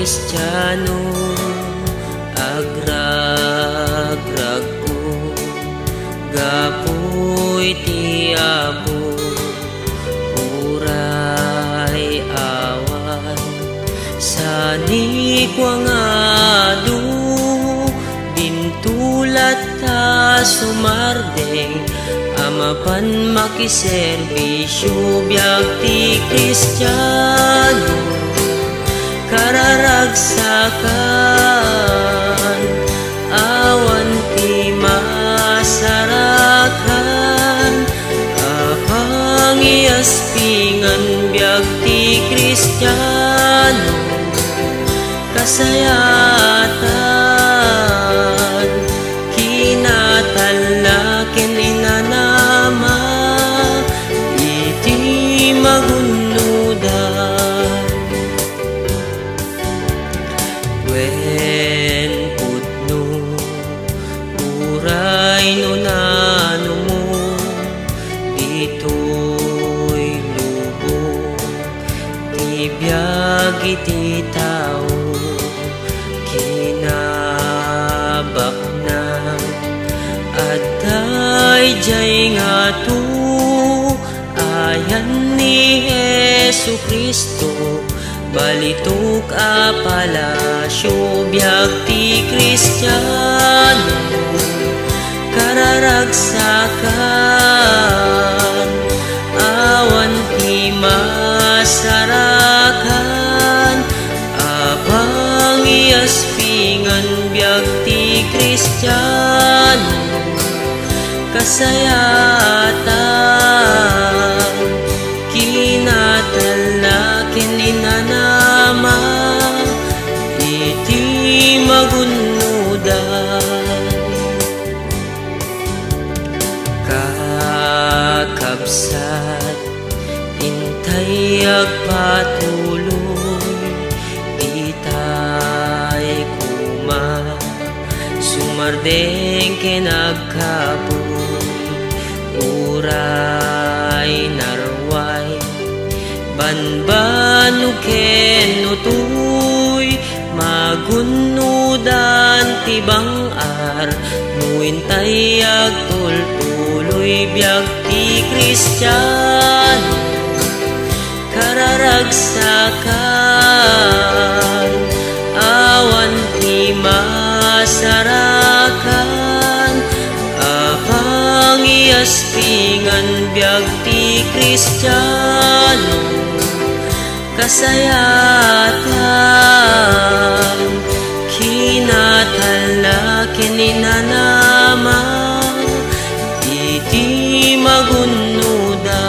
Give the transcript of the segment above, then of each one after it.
Kristiyano, agragrag ko, gapoy tiapo, uray awan, sani ko nga adu, bintulat ta sumardeng, amapan makiserbisyo biag ti Kristiyano, kararagsakan, awan ti masarakan, kapangiaspingan biag ti Kristiyano, kasayatan, kinatalakin inanama, iti magunudan. Wen putno, uray no nano mo, dito'y lubog, ti biyag iti tao, kinabak na, at dayjay nga to, ayan ni Jesu Kristo, balitok a palasyo biag ti Kristiyano, kararagsakan, awan ti masarakan, apang iaspingan biag ti Kristiyano, kasayatan, kinatalakin inanama, iti magunudan. Kakabsat, intay agpatuloy, itay kuma, sumardeng kinagkaboy, uray narway, banbanu ken utoy, magunudan ti bangar, nuintay agtultuloy biag ti Kristiyano, kararagsakan, awan ti masarakan, apang iaspingan biag ti Kristiyano, kasayatan, kinatalakin inanama, iti magunudan.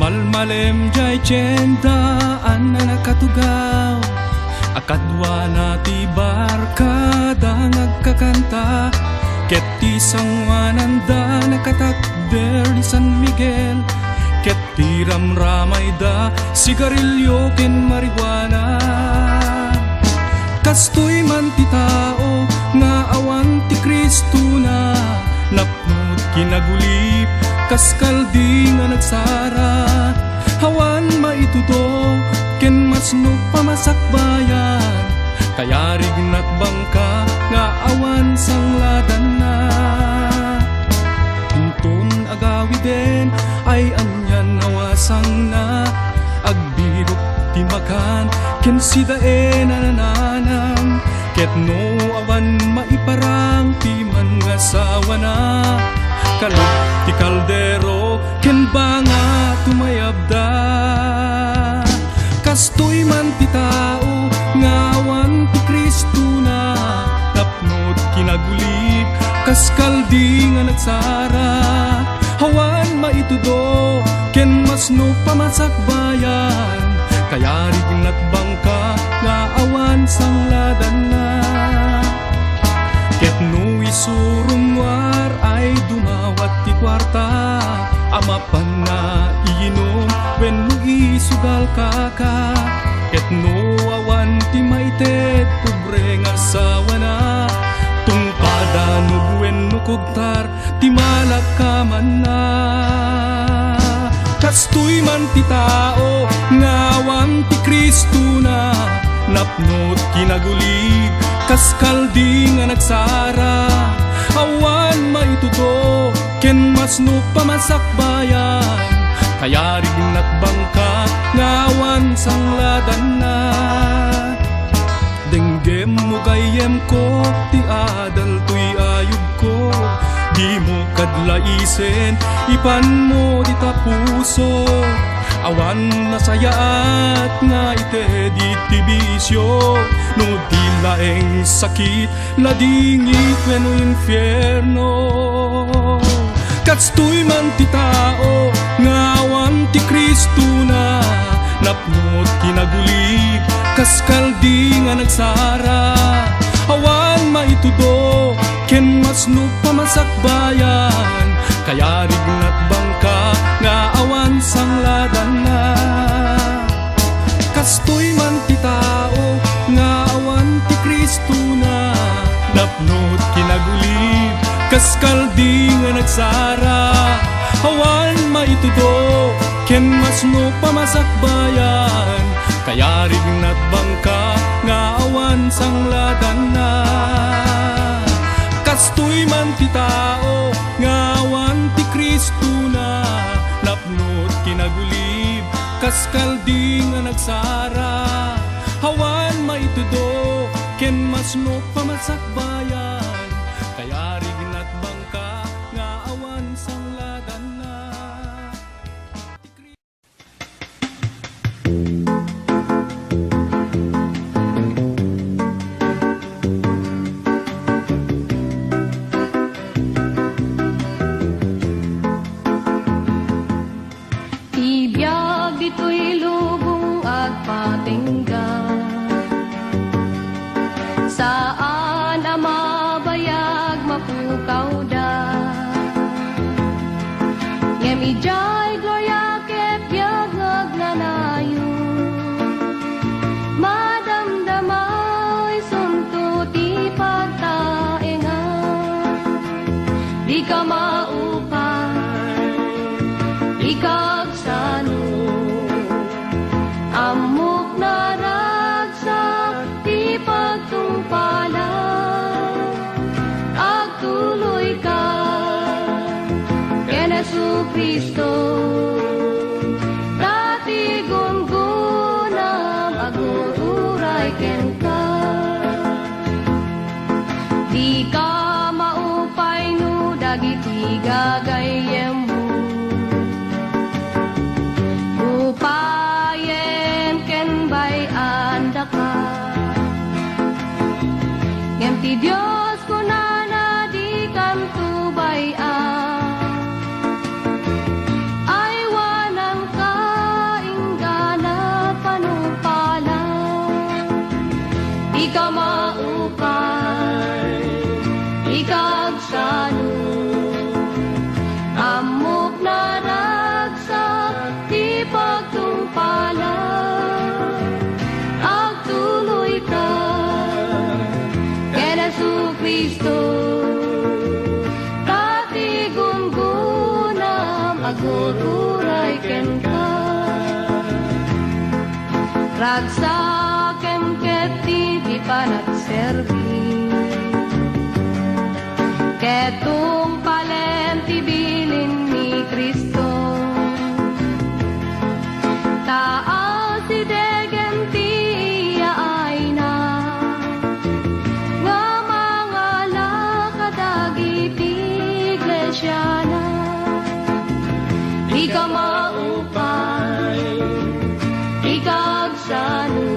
Malmalem jay tiyendaan na nakatugaw, akadwa na ti barkada nagkakanta, ket ti sangwananda nakatakder ni San Miguel, ket ti ramramay da sigarilyo ken marijuana. Kastoy man ti tao nga awan ti Kristo na, napnut kinagulip kaskaldi nga nagsara, hawan maitudo ken masnog pamasakbayan, kaya rignat bangka nga awan sangladan na. Hinton agawiden ay anyan nawasang na, agbirok ti makan ken sidaen nananam, ket no awan maiparang ti man nga sawa na, kalot ti kaldero ken banga tumayabda. Kastoy man ti tao nga awan ti Kristo na, napnot kinagulip kaskaldi nga nagsara, hawan maitudo ken masno pamasakbayan, kaya rignat bangka nga awan sangladan na. mapan na iinom wenno isugal kaka ket no awan ti maited pobre nga sawana tungpada no wenno kugtar ti malakaman na kastoy man ti tao ngawan ti Kristo na napnot kinagulib kaskaldi nga nagsara awan maituto ken masno pamasakbayan kaya rignat bangka ngawan sangladan na denggem mo gayem ko ti adal tuy ayub ko di mo kadlaisen ipan mo di tapuso awan nasayaat nga ite di tibisyo no di laeng sakit ladingit wenno infierno katstoy man ti tao ngawan ti Kristo na napnot kinagulib kaskaldi nga nagsara awan maitudo ken masno pamasakbayan kaya rignat bangka nga awan sangladan na kastoy man ti tao nga awan ti Kristo na napnot kinagulib kaskaldi nga nagsara awan maitudo ken masno pamasakbayan kaya rignat bangka nga awan sangladan na kastoy man ti tao nga awan ti Kristo na napnot kinagulib kaskaldi nga nagsara awan maitudo ken masno pamasakbayan kaya rignat bangka nga awan sangladan na Ibiyag dito'y lubong at patingga saan ang mabayag mapukaw da Yemijay gloria ket biyag nagnanayo madamdamay sunto ti pagtaenga di ka maupay di ka amok na ragsak di pagtungpalan agtuloy ka ken Jesucristo dati gungunam agururay ken ka di ka maupay no dagiti gagayem mo upayen ken bay anda ka ngem ti Dios kunana di kantubay ay wanang kainggana panupala di ka maupay di ka agsano amok na ragsak di pagtungpalan agtuloy ka ken Jesucristo dati gungunam agururay ken ka ragsakem ket di panagserbi ketong palen tibilin ni Kristo taas si degen ti ay na nga mga lakadagiti iglesia na di ka maupay di ka agsano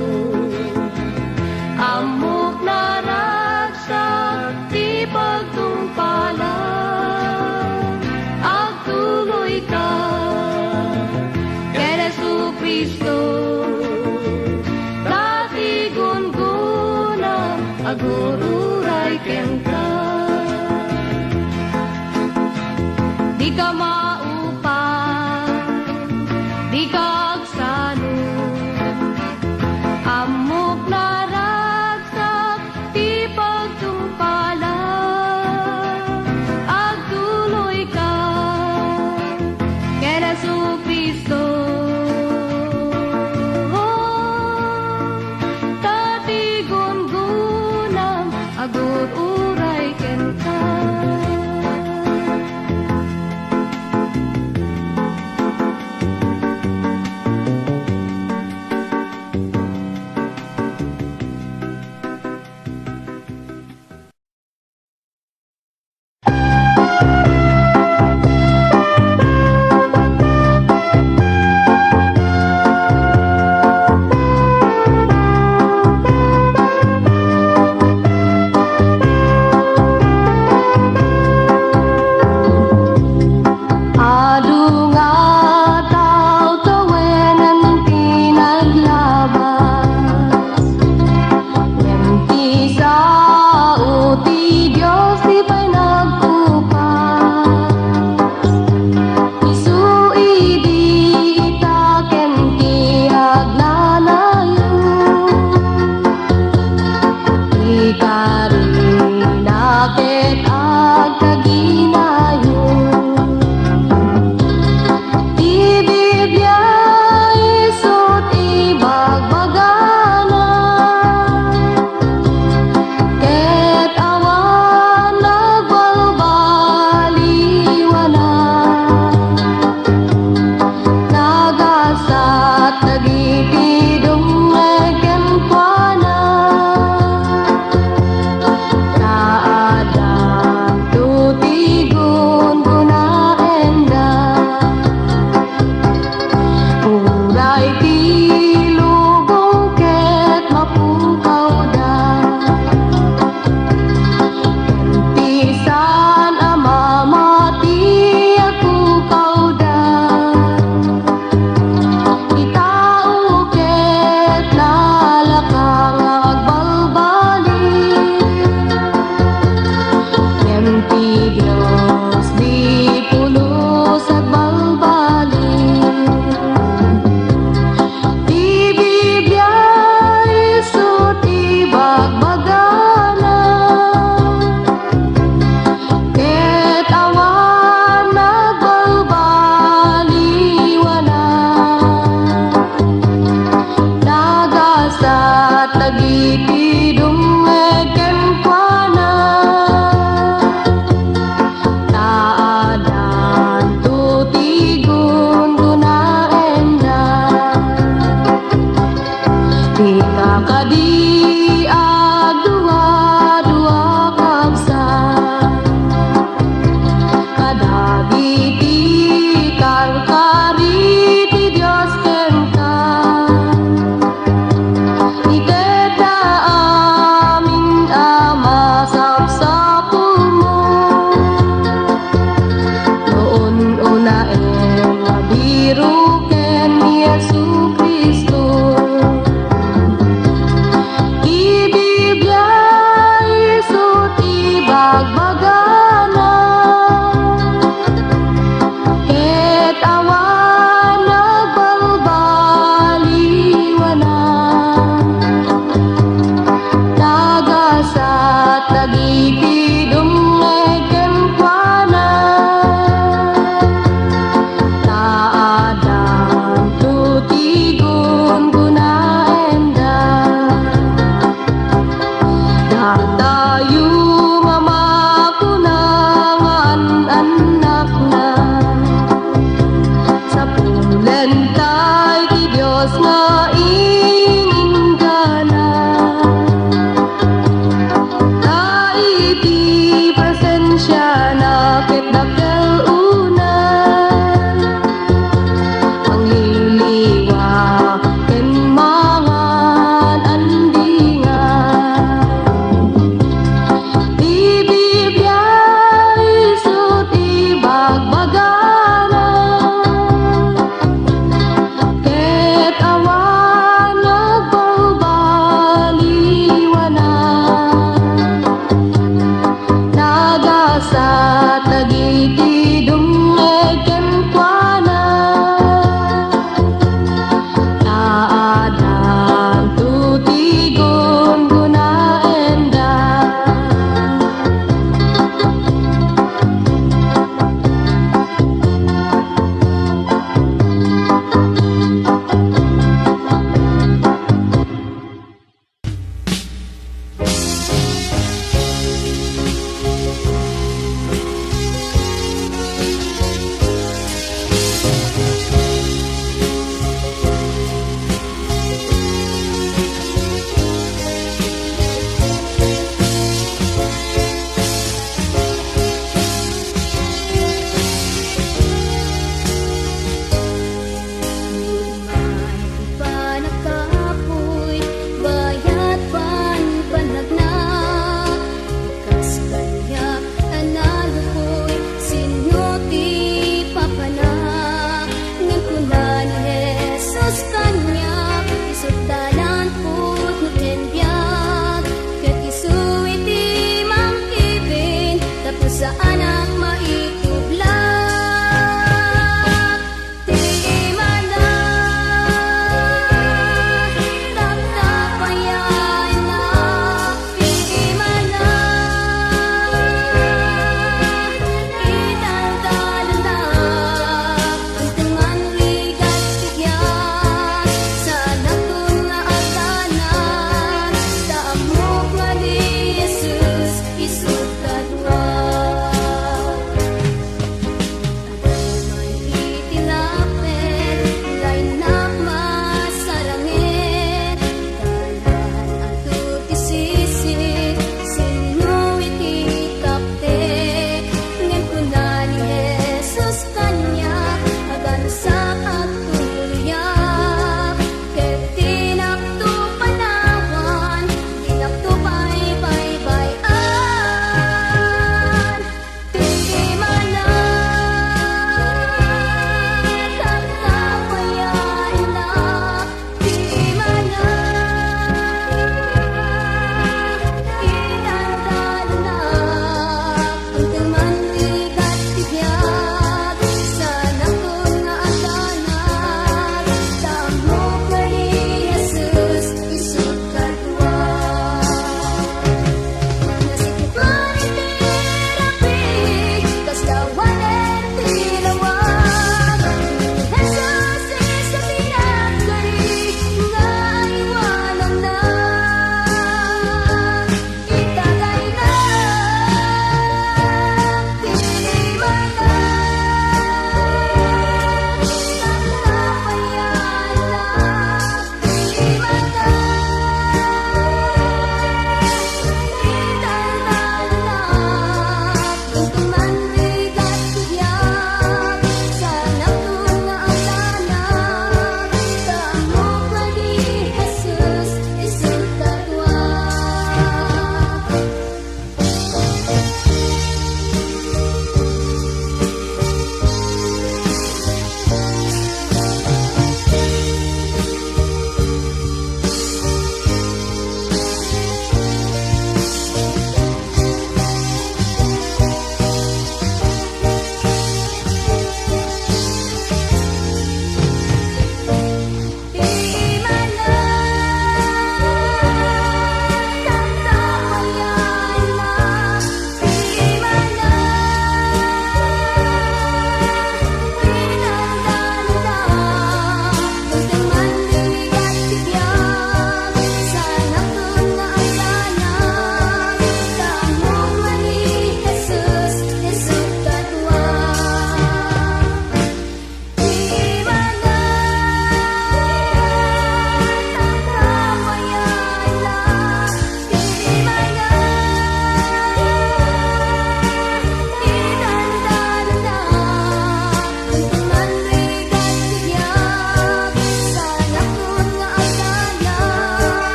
amok na ragsak di pagtungpalan agtuloy ka ken Jesucristo dati gungunam agururay ken ka di ka maupay di kagsano. Amok na ragsak, di pagtumpala, agtuloy ka, kay Jesucristo. Tatigun-gunam, agur-uray ken ka.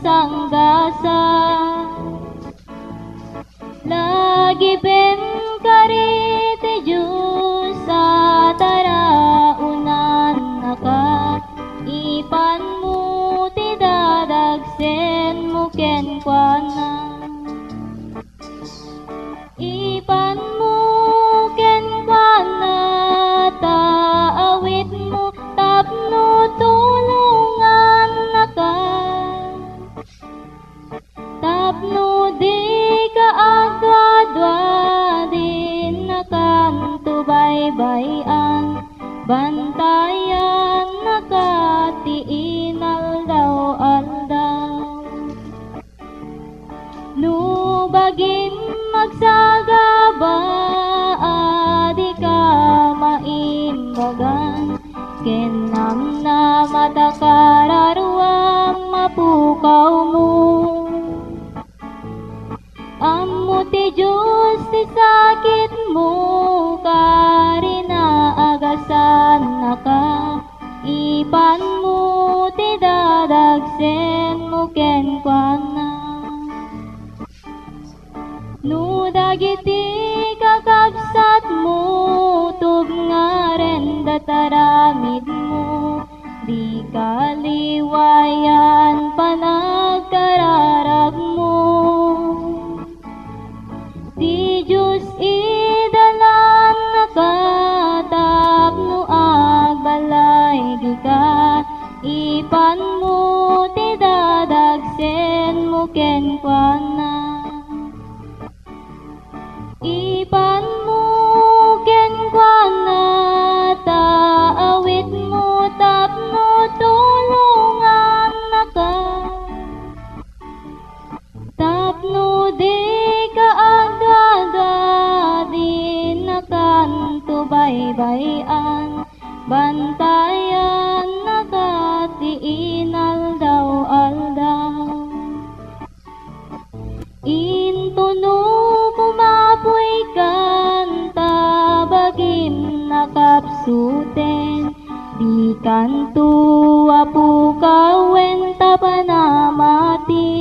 sanggasa. Lagi ben kariti Diyos sa taraunan naka, ipan mo ti dadagsen mo ken kuana. Ipan mo ken kuana, taawit mo tapno tulungan naka. Tapno di ka agwadwa din nakanto baybayan, bantayan nakati aldaw. Nubagin magsagaba, di ka maimbagan, kenam na matakararuam mapukaw mo. Amo ti Diyos ti sakit mo, karina agasan naka, ipan mo ti dadagsen mo ken kuana. No dagiti kakabsat mo, tub nga ren dataramid mo, di kaliwayan panagkararag mo. Di Diyos idalan nakatapno agbalay di ka, ipan mo ti dadagsen mo ken kuana. Ipan mo ken kuana, taawit mo tapno tulungan naka. Tapno di ka agada din nakanto baybayan, bantayan nakati aldaw. Intuno pumapoy kanta, bagim nakapsuten, di kanto apu kawen tapanamati.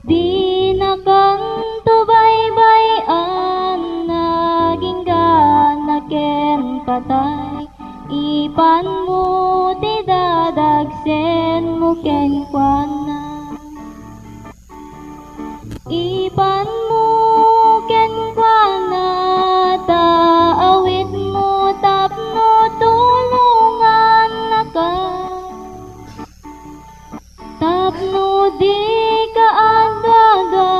Di nakanto baybayan, naging ganaken patay, ipan mo ti dadagsen mo ken kuana. Ipan mo ken kuana, taawit mo tapno tulungan naka. Tapno di ka agada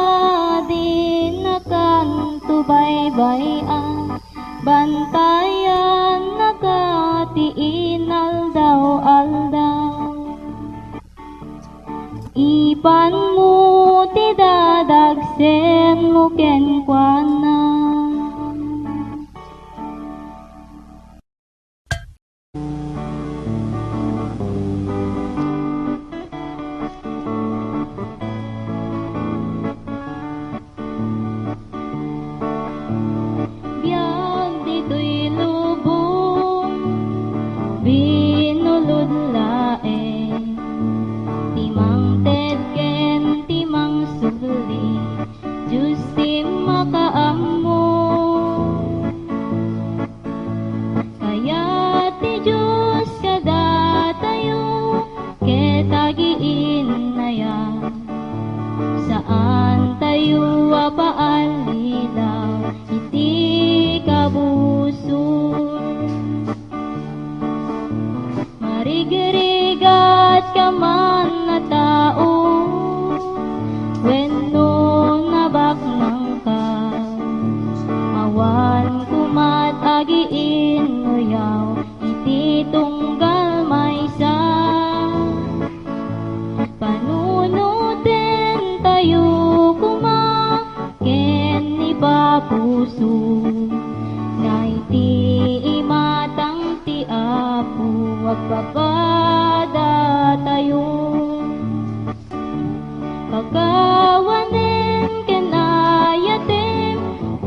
din nakanto baybayan, bantayan nakati aldaw. Ipan mo ti dadagsen mo ken kuana. Biag dito'y lubong, binulod laeng, timang ted ken timang sugli, Diyos ti makaammo. Kaya ti Diyos kada tayo, ketagiin na yan, saan tayo apaalilaw, iti kabusor. Marigrigat ka man na tao, wenno nabaknang ka, awan kumatagiin nguyaw, iti tunggal maysa. Panunutin tayo kuma, ken ipapuso, nga iti imatang ti apo, wagpapada tayo. Kagawanen ken ayatem,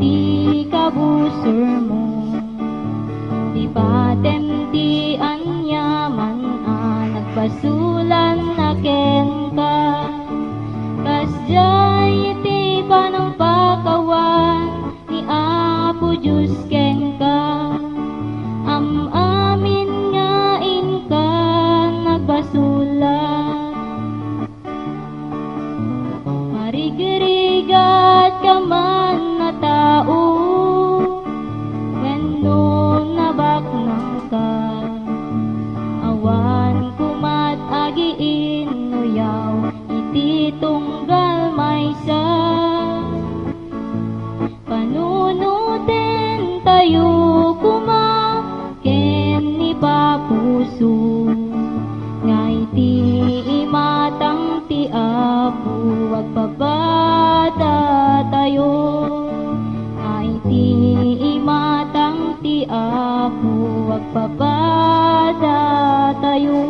ti kabusor mo, di patem ti anyaman nagpasu basulan na ken ka. Kasjay iti panang pakawan ni Apo Diyos ken ka. Amin nga inka nagbasulan. Marigrigat ka man na tao, wenno nabaknang ka. Awan kumat agiin nuyaw iti tunggal maysa. Panunutin tayo kuma ken ni papuso. Nga iti imatang ti Apo agpabada tayo. Nga iti imatang ti Apo agpabada tayo.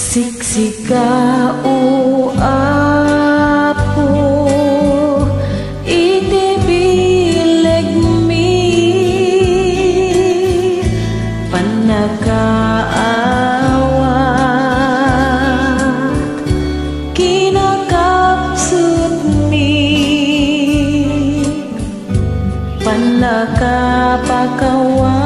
Siksika o Apo, iti bileg mi, panakaawat, kinakapsut mi, panakapakawan.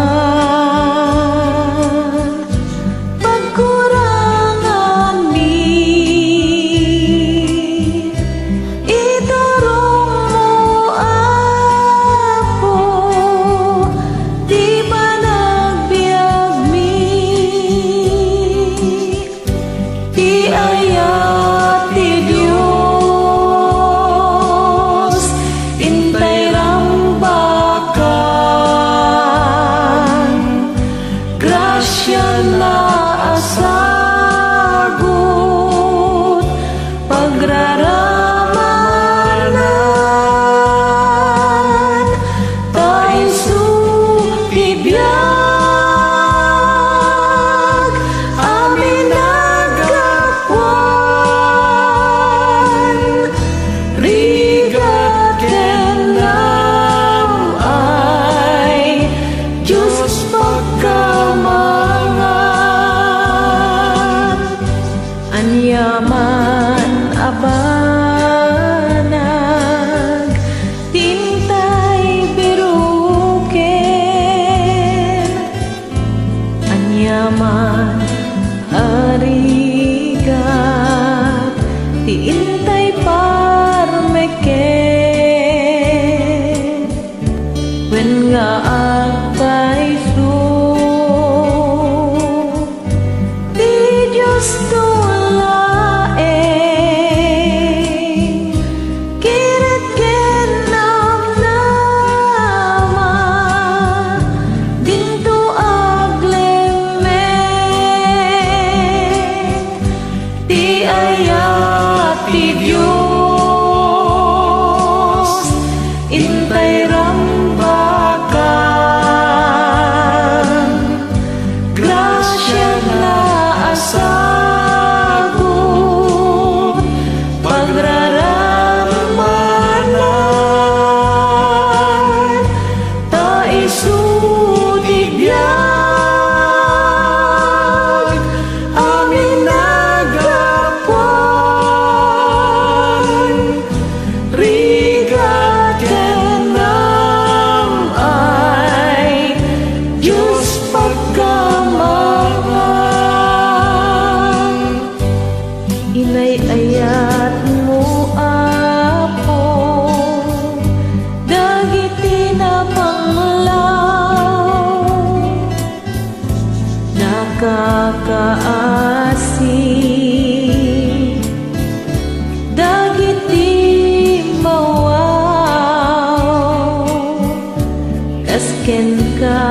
Ken ka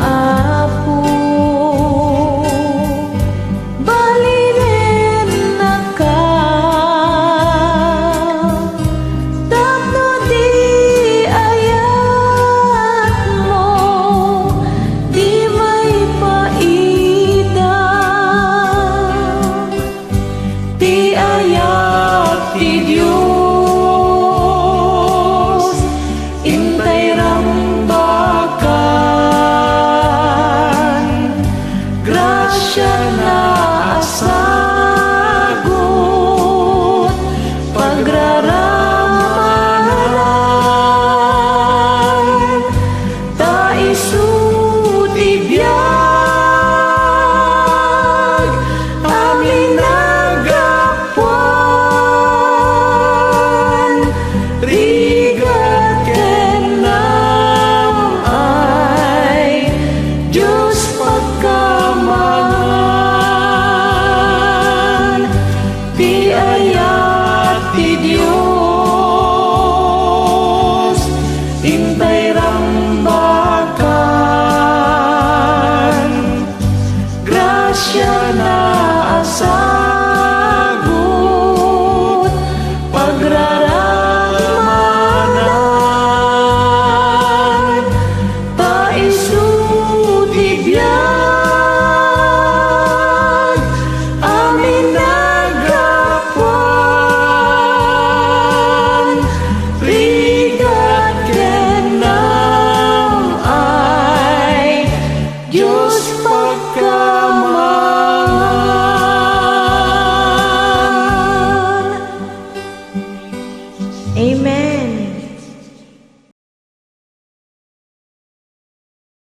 Apo, balinen na ka ka